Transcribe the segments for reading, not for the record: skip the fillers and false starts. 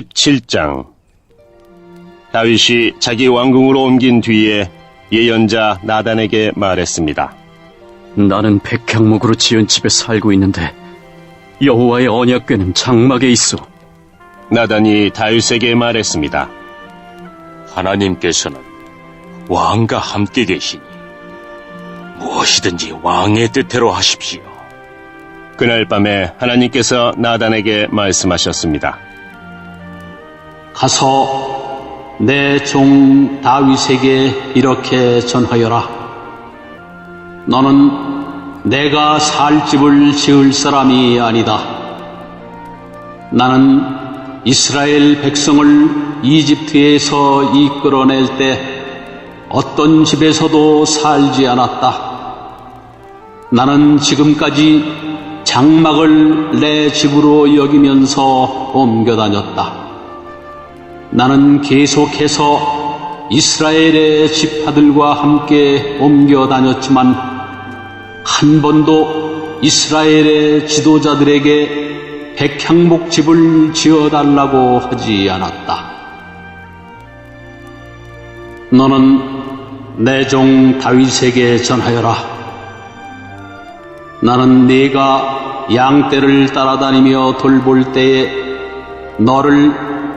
17장. 다윗이 자기 왕궁으로 옮긴 뒤에 예언자 나단에게 말했습니다. 나는 백향목으로 지은 집에 살고 있는데 여호와의 언약궤는 장막에 있어. 나단이 다윗에게 말했습니다. 하나님께서는 왕과 함께 계시니 무엇이든지 왕의 뜻대로 하십시오. 그날 밤에 하나님께서 나단에게 말씀하셨습니다. 가서 내 종 다윗에게 이렇게 전하여라. 너는 내가 살 집을 지을 사람이 아니다. 나는 이스라엘 백성을 이집트에서 이끌어낼 때 어떤 집에서도 살지 않았다. 나는 지금까지 장막을 내 집으로 여기면서 옮겨 다녔다. 나는 계속해서 이스라엘의 지파들과 함께 옮겨 다녔지만 한 번도 이스라엘의 지도자들에게 백향목 집을 지어달라고 하지 않았다. 너는 내 종 다윗에게 전하여라. 나는 네가 양떼를 따라다니며 돌볼 때에 너를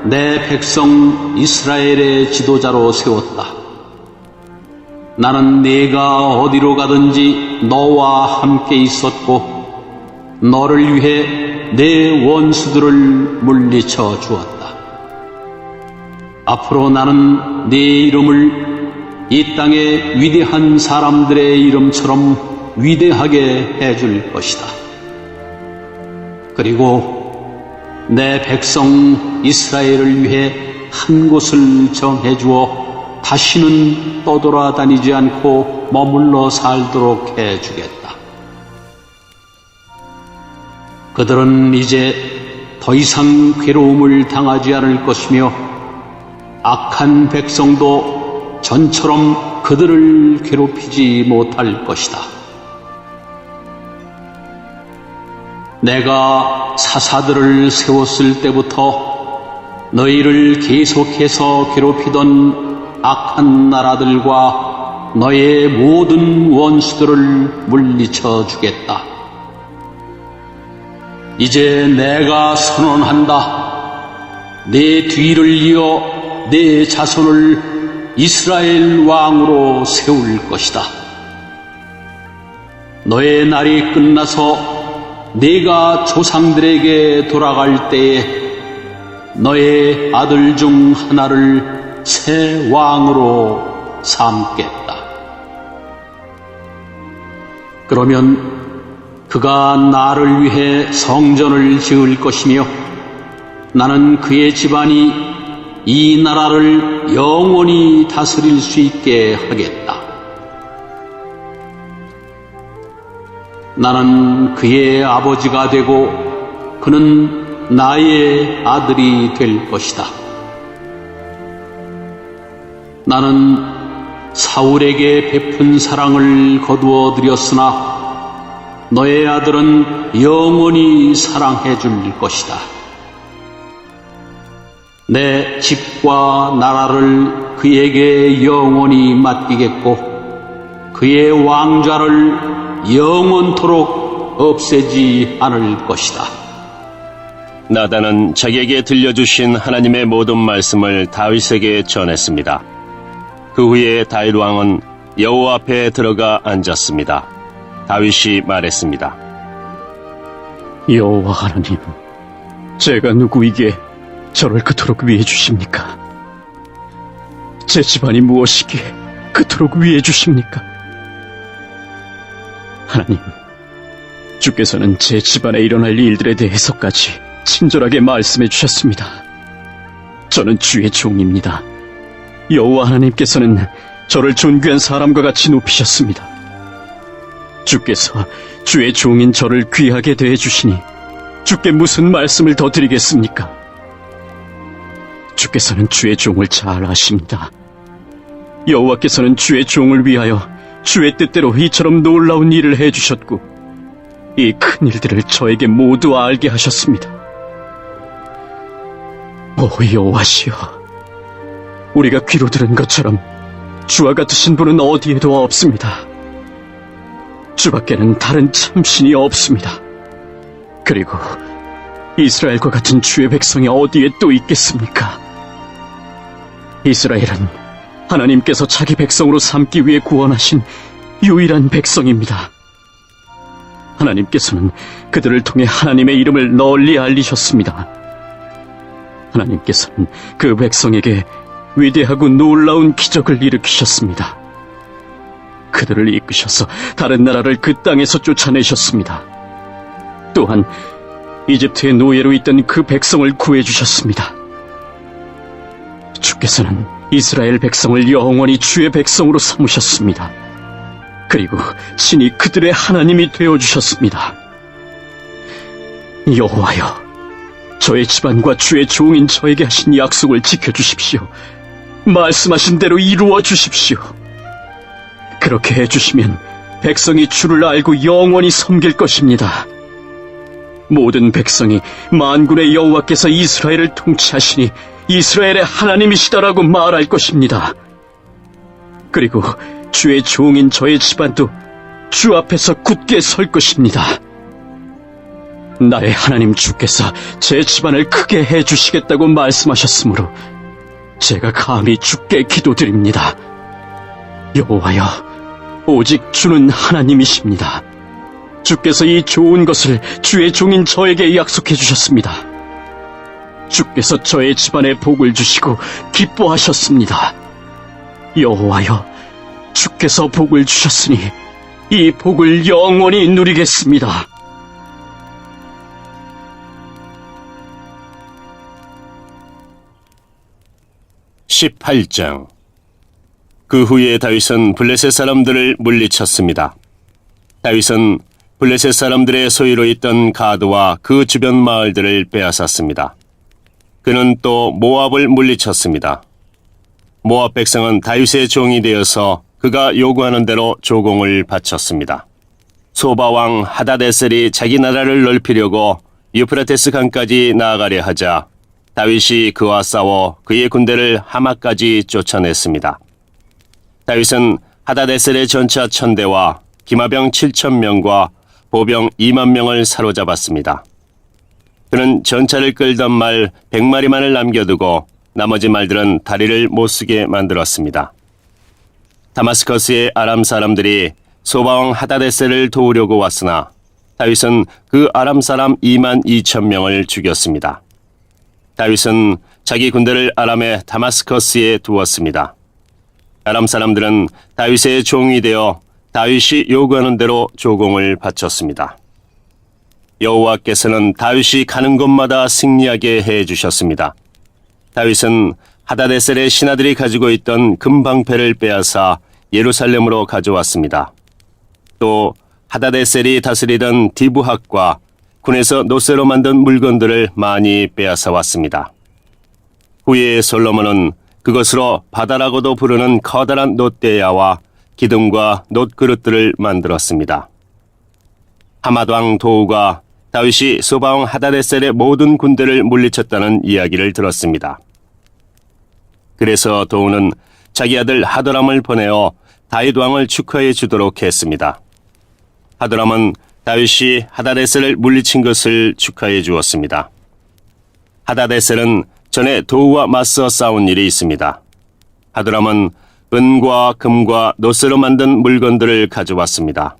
내 백성 이스라엘의 지도자로 세웠다. 나는 네가 어디로 가든지 너와 함께 있었고 너를 위해 내 원수들을 물리쳐 주었다. 앞으로 나는 네 이름을 이 땅의 위대한 사람들의 이름처럼 위대하게 해줄 것이다. 그리고 내 백성 이스라엘을 위해 한 곳을 정해주어 다시는 떠돌아다니지 않고 머물러 살도록 해주겠다. 그들은 이제 더 이상 괴로움을 당하지 않을 것이며 악한 백성도 전처럼 그들을 괴롭히지 못할 것이다. 내가 사사들을 세웠을 때부터 너희를 계속해서 괴롭히던 악한 나라들과 너의 모든 원수들을 물리쳐 주겠다. 이제 내가 선언한다. 내 뒤를 이어 내 자손을 이스라엘 왕으로 세울 것이다. 너의 날이 끝나서 네가 조상들에게 돌아갈 때에 너의 아들 중 하나를 새 왕으로 삼겠다. 그러면 그가 나를 위해 성전을 지을 것이며 나는 그의 집안이 이 나라를 영원히 다스릴 수 있게 하겠다. 나는 그의 아버지가 되고 그는 나의 아들이 될 것이다. 나는 사울에게 베푼 사랑을 거두어 드렸으나 너의 아들은 영원히 사랑해 줄 것이다. 내 집과 나라를 그에게 영원히 맡기겠고 그의 왕좌를 영원토록 없애지 않을 것이다. 나단은 자기에게 들려주신 하나님의 모든 말씀을 다윗에게 전했습니다. 그 후에 다윗 왕은 여호와 앞에 들어가 앉았습니다. 다윗이 말했습니다. 여호와 하나님, 제가 누구이기에 저를 그토록 위해 주십니까? 제 집안이 무엇이기에 그토록 위해 주십니까? 하나님, 주께서는 제 집안에 일어날 일들에 대해서까지 친절하게 말씀해 주셨습니다. 저는 주의 종입니다. 여호와 하나님께서는 저를 존귀한 사람과 같이 높이셨습니다. 주께서 주의 종인 저를 귀하게 대해 주시니 주께 무슨 말씀을 더 드리겠습니까? 주께서는 주의 종을 잘 아십니다. 여호와께서는 주의 종을 위하여 주의 뜻대로 이처럼 놀라운 일을 해주셨고 이 큰 일들을 저에게 모두 알게 하셨습니다. 오 여호와시여, 우리가 귀로 들은 것처럼 주와 같으신 분은 어디에도 없습니다. 주밖에는 다른 참신이 없습니다. 그리고 이스라엘과 같은 주의 백성이 어디에 또 있겠습니까? 이스라엘은 하나님께서 자기 백성으로 삼기 위해 구원하신 유일한 백성입니다. 하나님께서는 그들을 통해 하나님의 이름을 널리 알리셨습니다. 하나님께서는 그 백성에게 위대하고 놀라운 기적을 일으키셨습니다. 그들을 이끄셔서 다른 나라를 그 땅에서 쫓아내셨습니다. 또한 이집트의 노예로 있던 그 백성을 구해주셨습니다. 주께서는 이스라엘 백성을 영원히 주의 백성으로 삼으셨습니다. 그리고 신이 그들의 하나님이 되어주셨습니다. 여호와여, 저의 집안과 주의 종인 저에게 하신 약속을 지켜주십시오. 말씀하신 대로 이루어 주십시오. 그렇게 해주시면 백성이 주를 알고 영원히 섬길 것입니다. 모든 백성이 만군의 여호와께서 이스라엘을 통치하시니 이스라엘의 하나님이시다라고 말할 것입니다. 그리고 주의 종인 저의 집안도 주 앞에서 굳게 설 것입니다. 나의 하나님 주께서 제 집안을 크게 해주시겠다고 말씀하셨으므로 제가 감히 주께 기도드립니다. 여호와여, 오직 주는 하나님이십니다. 주께서 이 좋은 것을 주의 종인 저에게 약속해 주셨습니다. 주께서 저의 집안에 복을 주시고 기뻐하셨습니다. 여호와여, 주께서 복을 주셨으니 이 복을 영원히 누리겠습니다. (18장) 그 후에 다윗은 블레셋 사람들을 물리쳤습니다. 다윗은 블레셋 사람들의 소유로 있던 가드와 그 주변 마을들을 빼앗았습니다. 그는 또 모압을 물리쳤습니다. 모압 백성은 다윗의 종이 되어서 그가 요구하는 대로 조공을 바쳤습니다. 소바왕 하다데셀이 자기 나라를 넓히려고 유프라테스 강까지 나아가려 하자 다윗이 그와 싸워 그의 군대를 하마까지 쫓아냈습니다. 다윗은 하다데셀의 전차 1000대와 기마병 7000명과 보병 20000명을 사로잡았습니다. 그는 전차를 끌던 말 100마리만을 남겨두고 나머지 말들은 다리를 못쓰게 만들었습니다. 다마스커스의 아람 사람들이 소바왕 하다데셀을 도우려고 왔으나 다윗은 그 아람 사람 22,000명을 죽였습니다. 다윗은 자기 군대를 아람의 다마스커스에 두었습니다. 아람 사람들은 다윗의 종이 되어 다윗이 요구하는 대로 조공을 바쳤습니다. 여호와께서는 다윗이 가는 곳마다 승리하게 해주셨습니다. 다윗은 하다데셀의 신하들이 가지고 있던 금방패를 빼앗아 예루살렘으로 가져왔습니다. 또 하다데셀이 다스리던 디브학과 군에서 노쇠로 만든 물건들을 많이 빼앗아 왔습니다. 후에 솔로몬은 그것으로 바다라고도 부르는 커다란 놋대야와 기둥과 놋그릇들을 만들었습니다. 하맛왕 도우가 다윗이 소바왕 하다데셀의 모든 군대를 물리쳤다는 이야기를 들었습니다. 그래서 도우는 자기 아들 하도람을 보내어 다윗 왕을 축하해 주도록 했습니다. 하도람은 다윗이 하다데셀을 물리친 것을 축하해 주었습니다. 하다데셀은 전에 도우와 맞서 싸운 일이 있습니다. 하도람은 은과 금과 노쇠로 만든 물건들을 가져왔습니다.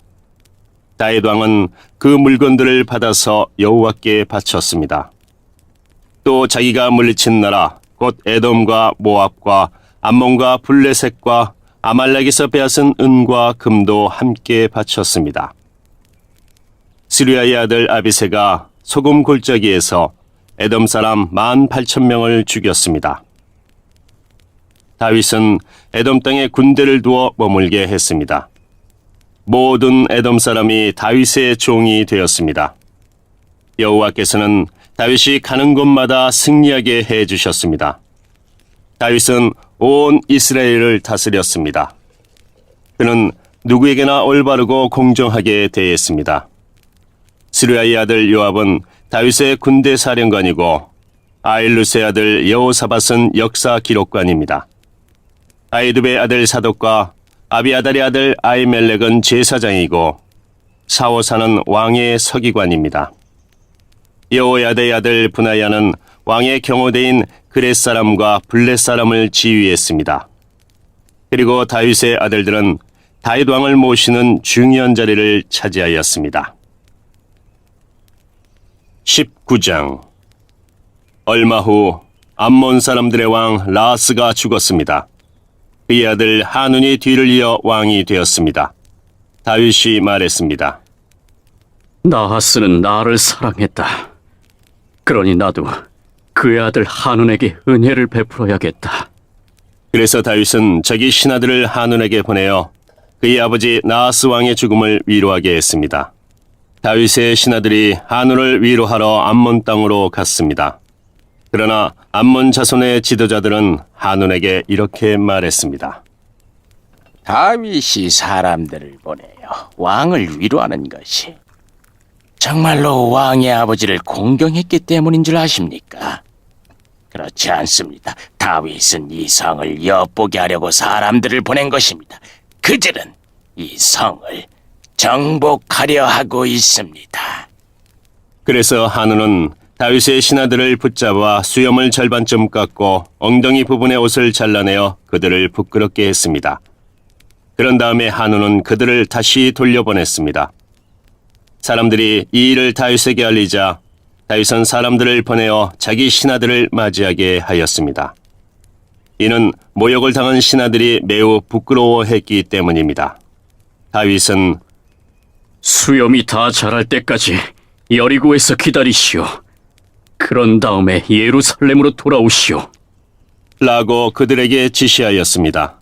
다윗 왕은 그 물건들을 받아서 여호와께 바쳤습니다. 또 자기가 물리친 나라 곧 에돔과 모압과 암몬과 블레셋과 아말렉에서 빼앗은 은과 금도 함께 바쳤습니다. 스루야의 아들 아비새가 소금 골짜기에서 에돔 사람 18,000명을 죽였습니다. 다윗은 에돔 땅에 군대를 두어 머물게 했습니다. 모든 에돔 사람이 다윗의 종이 되었습니다. 여호와께서는 다윗이 가는 곳마다 승리하게 해주셨습니다. 다윗은 온 이스라엘을 다스렸습니다. 그는 누구에게나 올바르고 공정하게 대했습니다. 스루야의 아들 요압은 다윗의 군대 사령관이고 아일루스의 아들 여호사밧은 역사 기록관입니다. 아이두베의 아들 사독과 아비아달의 아들 아히멜렉은 제사장이고 사호사는 왕의 서기관입니다. 여호야다의 아들 분하야는 왕의 경호대인 그렛 사람과 블렛 사람을 지휘했습니다. 그리고 다윗의 아들들은 다윗 왕을 모시는 중요한 자리를 차지하였습니다. 19장. 얼마 후 암몬 사람들의 왕 라하스가 죽었습니다. 그의 아들 하눈이 뒤를 이어 왕이 되었습니다. 다윗이 말했습니다. 나하스는 나를 사랑했다. 그러니 나도 그의 아들 하눈에게 은혜를 베풀어야겠다. 그래서 다윗은 자기 신하들을 하눈에게 보내어 그의 아버지 나하스 왕의 죽음을 위로하게 했습니다. 다윗의 신하들이 하눈을 위로하러 암몬 땅으로 갔습니다. 그러나 암몬 자손의 지도자들은 하눈에게 이렇게 말했습니다. 다윗이 사람들을 보내어 왕을 위로하는 것이 정말로 왕의 아버지를 공경했기 때문인 줄 아십니까? 그렇지 않습니다. 다윗은 이 성을 엿보게 하려고 사람들을 보낸 것입니다. 그들은 이 성을 정복하려 하고 있습니다. 그래서 하눈은 다윗의 신하들을 붙잡아 수염을 절반쯤 깎고 엉덩이 부분의 옷을 잘라내어 그들을 부끄럽게 했습니다. 그런 다음에 하눈은 그들을 다시 돌려보냈습니다. 사람들이 이 일을 다윗에게 알리자 다윗은 사람들을 보내어 자기 신하들을 맞이하게 하였습니다. 이는 모욕을 당한 신하들이 매우 부끄러워했기 때문입니다. 다윗은 수염이 다 자랄 때까지 여리고에서 기다리시오. 그런 다음에 예루살렘으로 돌아오시오. 라고 그들에게 지시하였습니다.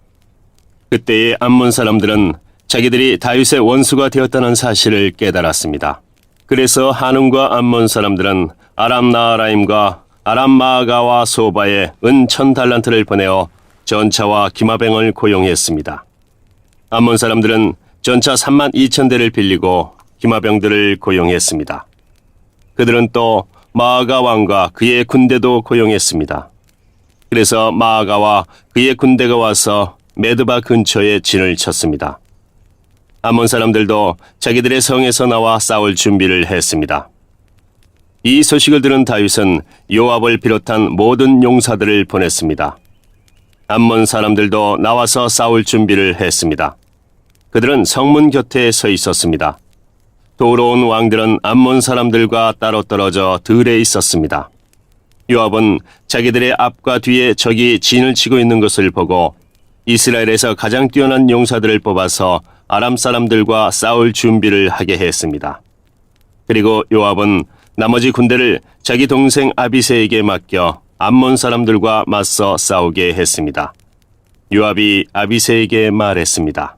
그때의 암몬 사람들은 자기들이 다윗의 원수가 되었다는 사실을 깨달았습니다. 그래서 하눈과 암몬 사람들은 아람 나하라임과 아람 마아가와 소바에 은 1000달란트를 보내어 전차와 기마병을 고용했습니다. 암몬 사람들은 전차 32,000대를 빌리고 기마병들을 고용했습니다. 그들은 또 마아가 왕과 그의 군대도 고용했습니다. 그래서 마아가와 그의 군대가 와서 메드바 근처에 진을 쳤습니다. 암몬 사람들도 자기들의 성에서 나와 싸울 준비를 했습니다. 이 소식을 들은 다윗은 요압을 비롯한 모든 용사들을 보냈습니다. 암몬 사람들도 나와서 싸울 준비를 했습니다. 그들은 성문 곁에 서 있었습니다. 도로온 왕들은 암몬 사람들과 따로 떨어져 들에 있었습니다. 요압은 자기들의 앞과 뒤에 적이 진을 치고 있는 것을 보고 이스라엘에서 가장 뛰어난 용사들을 뽑아서 아람 사람들과 싸울 준비를 하게 했습니다. 그리고 요압은 나머지 군대를 자기 동생 아비새에게 맡겨 암몬 사람들과 맞서 싸우게 했습니다. 요압이 아비새에게 말했습니다.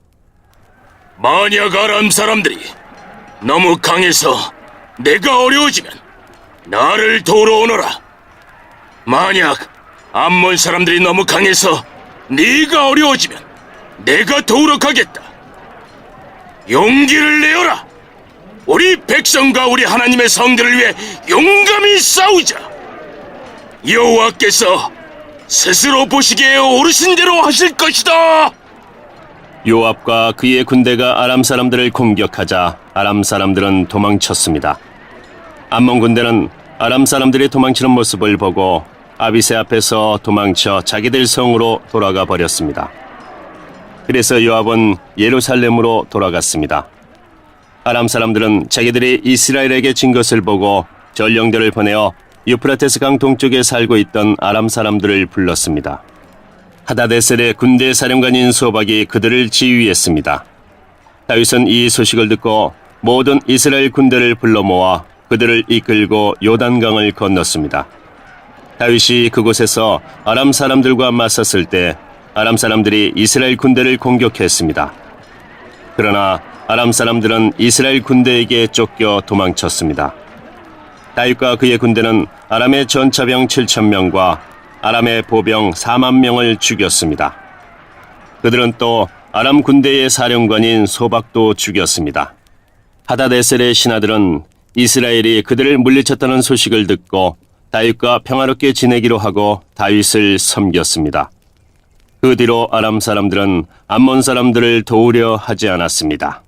만약 아람 사람들이 너무 강해서 내가 어려워지면 나를 도우러 오너라. 만약 암몬 사람들이 너무 강해서 네가 어려워지면 내가 도우러 가겠다. 용기를 내어라. 우리 백성과 우리 하나님의 성들을 위해 용감히 싸우자. 여호와께서 스스로 보시기에 옳으신 대로 하실 것이다. 요압과 그의 군대가 아람 사람들을 공격하자 아람 사람들은 도망쳤습니다. 암몬 군대는 아람 사람들이 도망치는 모습을 보고 아비새 앞에서 도망쳐 자기들 성으로 돌아가 버렸습니다. 그래서 요압은 예루살렘으로 돌아갔습니다. 아람 사람들은 자기들이 이스라엘에게 진 것을 보고 전령들을 보내어 유프라테스 강 동쪽에 살고 있던 아람 사람들을 불렀습니다. 하다데셀의 군대 사령관인 소박이 그들을 지휘했습니다. 다윗은 이 소식을 듣고 모든 이스라엘 군대를 불러 모아 그들을 이끌고 요단강을 건넜습니다. 다윗이 그곳에서 아람 사람들과 맞섰을 때 아람 사람들이 이스라엘 군대를 공격했습니다. 그러나 아람 사람들은 이스라엘 군대에게 쫓겨 도망쳤습니다. 다윗과 그의 군대는 아람의 전차병 7,000명과 아람의 보병 40,000명을 죽였습니다. 그들은 또 아람 군대의 사령관인 소박도 죽였습니다. 하다데셀의 신하들은 이스라엘이 그들을 물리쳤다는 소식을 듣고 다윗과 평화롭게 지내기로 하고 다윗을 섬겼습니다. 그 뒤로 아람 사람들은 암몬 사람들을 도우려 하지 않았습니다.